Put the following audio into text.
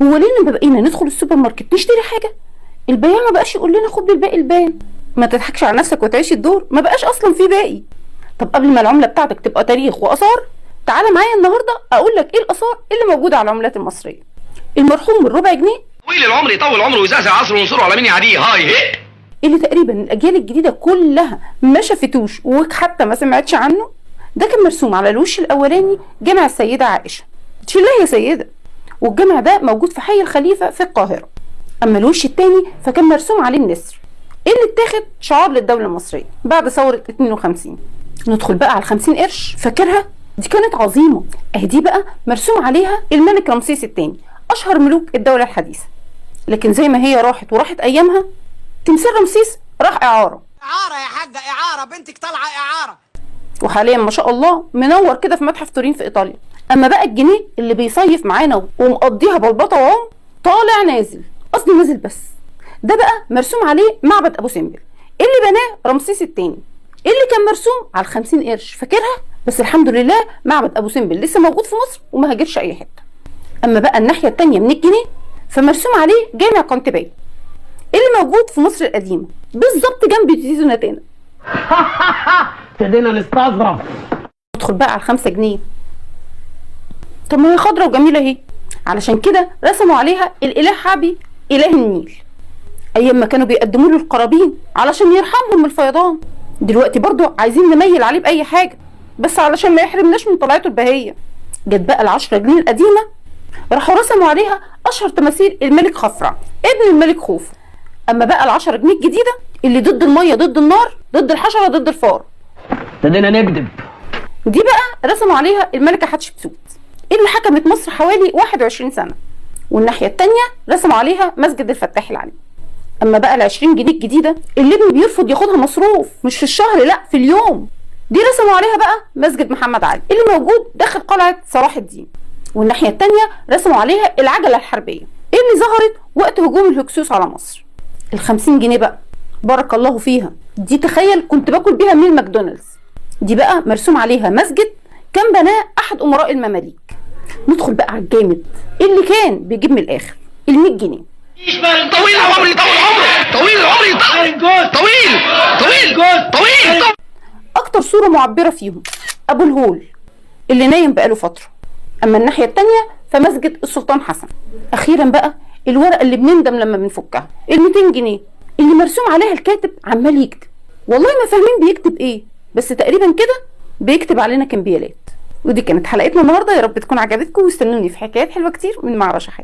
هو ليه لما بقينا ندخل السوبر ماركت نشتري حاجه البياع ما بقاش يقول لنا خد بالباقي البان؟ ما تضحكش على نفسك وتعيش الدور، ما بقاش اصلا في باقي. طب قبل ما العمله بتاعتك تبقى تاريخ واثار، تعالى معايا النهارده اقول لك ايه الاثار اللي موجوده على العملات المصريه. المرحوم بالربع جنيه، طويل العمر يطول عمره ويزعزع عصره وينصره على مين يعديه. هاي هي اللي تقريبا الاجيال الجديده كلها ما شافتوش وحتى ما سمعتش عنه. ده كان مرسوم على الوش الاولاني جامع السيده عائشه، تشيلها يا سيده، والجامع ده موجود في حي الخليفه في القاهره. اما الوش التاني فكان مرسوم عليه النسر اللي اتاخد شعار للدوله المصريه بعد ثوره 52. ندخل بقى على 50 قرش، فاكرها؟ دي كانت عظيمه. اهي دي بقى مرسوم عليها الملك رمسيس الثاني، اشهر ملوك الدوله الحديثه. لكن زي ما هي راحت وراحت ايامها، تمثال رمسيس راح اعاره. اعاره يا حاجه، اعاره، بنتك طالعه اعاره. وحاليا ما شاء الله منور كده في متحف تورين في ايطاليا. اما بقى الجنيه اللي بيصيف معانا ومقضيها بلبطه وعم، طالع نازل، قصدي نازل بس، ده بقى مرسوم عليه معبد ابو سمبل اللي بناه رمسيس الثاني، اللي كان مرسوم على 50 قرش، فاكرها؟ بس الحمد لله معبد ابو سمبل لسه موجود في مصر وما هاجرش اي حته. اما بقى الناحيه الثانيه من الجنيه فمرسوم عليه جامع قنتباي اللي موجود في مصر القديمه بالظبط جنب تيتو نتانا. ابتدينا نستظرف. ندخل بقى على 5 جنيه. طب ما هي خضرة وجميله اهي، علشان كده رسموا عليها الاله حابي اله النيل ايام ما كانوا بيقدموا له القرابين علشان يرحمهم من الفيضان. دلوقتي برضو عايزين نميل عليه باي حاجه بس علشان ما يحرمناش من طلعته البهيه. جت بقى ال10 جنيه القديمه، راحوا رسموا عليها اشهر تماثيل الملك خفرع ابن الملك خوف. اما بقى ال10 جنيه الجديده اللي ضد الميه ضد النار ضد الحشره ضد الفار، ابتدينا نكذب. دي بقى رسموا عليها الملكه حتشبسوت اللي حكمت مصر حوالي 21 سنه، والناحيه الثانيه رسموا عليها مسجد الفتاح العلي. اما بقى ال20 جنيه الجديده اللي ابني بيرفض ياخدها مصروف مش في الشهر لا في اليوم، دي رسموا عليها بقى مسجد محمد علي اللي موجود داخل قلعه صلاح الدين. والناحيه الثانيه رسموا عليها العجله الحربيه اللي ظهرت وقت هجوم الهكسوس على مصر. ال50 جنيه بقى بارك الله فيها، دي تخيل كنت باكل بيها من الماكدونالدز. دي بقى مرسوم عليها مسجد كان بناه احد امراء المماليك. ندخل بقى على الجامد اللي كان بيجيب من الاخر، ال100 جنيه. طويل العمر يطول عمره، طويل العمر يطول، طويل طويل طويل. اكتر صوره معبره فيهم ابو الهول اللي نايم بقاله فتره. اما الناحيه الثانيه فمسجد السلطان حسن. اخيرا بقى الورقه اللي بنندم لما بنفكها، ال200 جنيه اللي مرسوم عليها الكاتب عمال يكتب، والله ما فاهمين بيكتب ايه، بس تقريبا كده بيكتب علينا كمبيالات. ودي كانت حلقتنا النهارده، يا رب تكون عجبتكم، واستنوني في حكايات حلوه كتير من مع رشا حياتي.